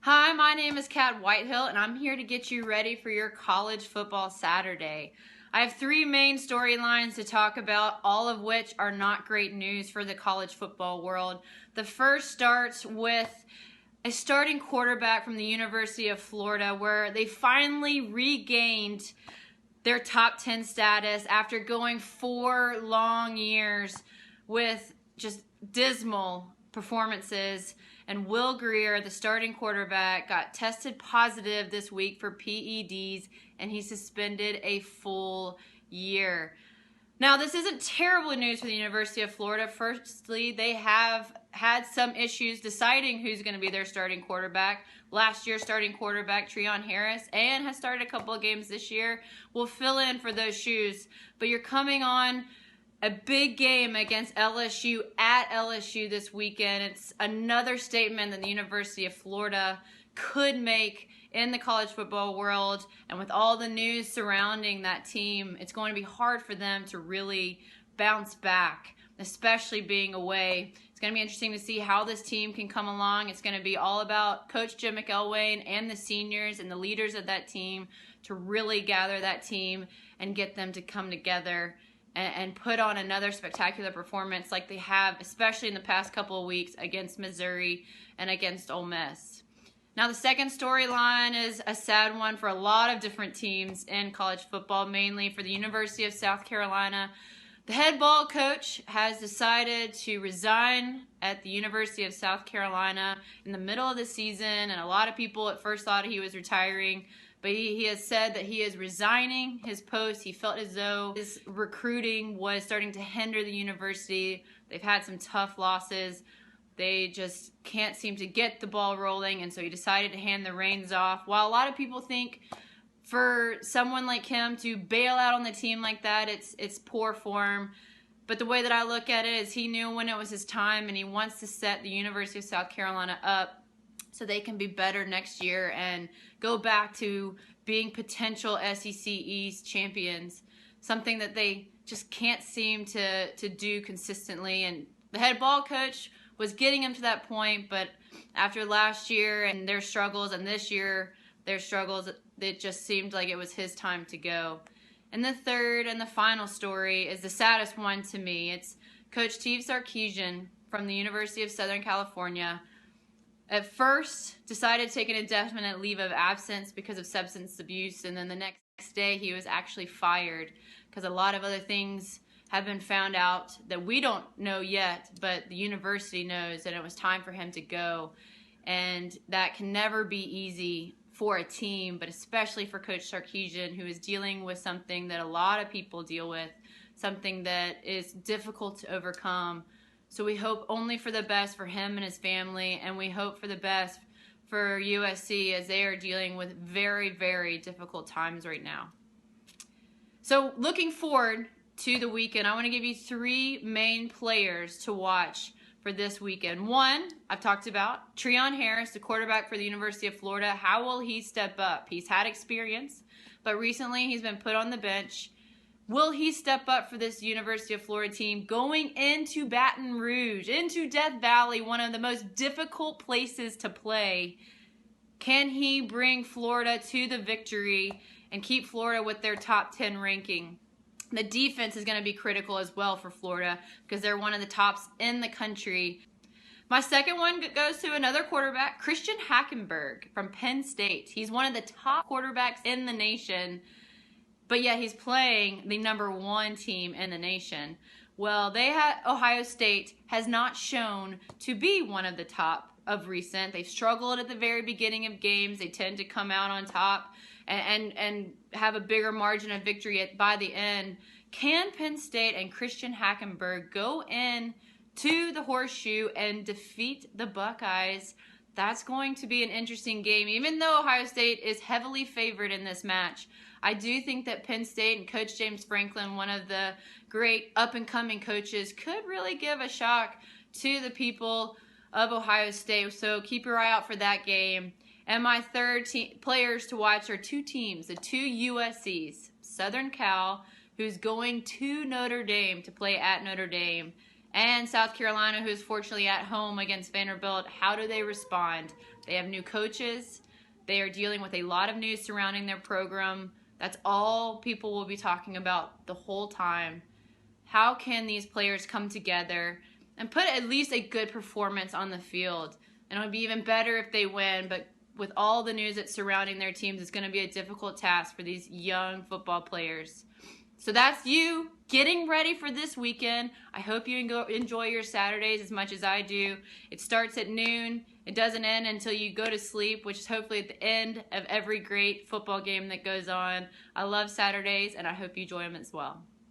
Hi, my name is Kat Whitehill, and I'm here to get you ready for your college football Saturday. I have three main storylines to talk about, all of which are not great news for the college football world. The first starts with a starting quarterback from the University of Florida, where they finally regained their top 10 status after going 4 long years with just dismal performances. And Will Grier, the starting quarterback, got tested positive this week for PEDs, and he's suspended a full year. Now, this isn't terrible news for the University of Florida. Firstly, they have had some issues deciding who's going to be their starting quarterback. Last year's starting quarterback, Treon Harris, and has started a couple of games this year, will fill in for those shoes. But you're coming on a big game against LSU at LSU this weekend. It's another statement that the University of Florida could make in the college football world. And with all the news surrounding that team, it's going to be hard for them to really bounce back, especially being away. It's going to be interesting to see how this team can come along. It's going to be all about Coach Jim McElwain and the seniors and the leaders of that team to really gather that team and get them to come together and put on another spectacular performance like they have, especially in the past couple of weeks against Missouri and against Ole Miss. Now, the second storyline is a sad one for a lot of different teams in college football, mainly for the University of South Carolina. The head ball coach has decided to resign at the University of South Carolina in the middle of the season, and a lot of people at first thought he was retiring. But he has said that he is resigning his post. He felt as though his recruiting was starting to hinder the university. They've had some tough losses. They just can't seem to get the ball rolling, and so he decided to hand the reins off. While a lot of people think for someone like him to bail out on the team like that, it's poor form. But the way that I look at it is he knew when it was his time, and he wants to set the University of South Carolina up so they can be better next year and go back to being potential SEC East champions, something that they just can't seem to do consistently. And the head ball coach was getting them to that point, but after last year and their struggles and this year their struggles, it just seemed like it was his time to go. And the third and the final story is the saddest one to me. It's Coach Steve Sarkisian from the University of Southern California. At first, decided to take an indefinite leave of absence because of substance abuse, and then the next day he was actually fired because a lot of other things have been found out that we don't know yet, but the university knows, and it was time for him to go. And that can never be easy for a team, but especially for Coach Sarkisian, who is dealing with something that a lot of people deal with, something that is difficult to overcome. So we hope only for the best for him and his family, and we hope for the best for USC as they are dealing with very, very difficult times right now. So looking forward to the weekend, I want to give you 3 main players to watch for this weekend. One, I've talked about, Treon Harris, the quarterback for the University of Florida. How will he step up? He's had experience, but recently he's been put on the bench. Will he step up for this University of Florida team going into Baton Rouge, into Death Valley, one of the most difficult places to play? Can he bring Florida to the victory and keep Florida with their top 10 ranking? The defense is going to be critical as well for Florida because they're one of the tops in the country. My second one goes to another quarterback, Christian Hackenberg from Penn State. He's one of the top quarterbacks in the nation. But yet he's playing the number 1 team in the nation. Well, Ohio State has not shown to be one of the top of recent. They've struggled at the very beginning of games. They tend to come out on top and have a bigger margin of victory by the end. Can Penn State and Christian Hackenberg go in to the Horseshoe and defeat the Buckeyes? That's going to be an interesting game. Even though Ohio State is heavily favored in this match, I do think that Penn State and Coach James Franklin, one of the great up-and-coming coaches, could really give a shock to the people of Ohio State. So keep your eye out for that game. And my third players to watch are 2 teams, the 2 USCs, Southern Cal, who's going to Notre Dame to play at Notre Dame, And South Carolina, who is fortunately at home against Vanderbilt, how do they respond? They have new coaches. They are dealing with a lot of news surrounding their program. That's all people will be talking about the whole time. How can these players come together and put at least a good performance on the field? And it would be even better if they win, but with all the news that's surrounding their teams, it's going to be a difficult task for these young football players. So that's you getting ready for this weekend. I hope you enjoy your Saturdays as much as I do. It starts at noon. It doesn't end until you go to sleep, which is hopefully at the end of every great football game that goes on. I love Saturdays, and I hope you enjoy them as well.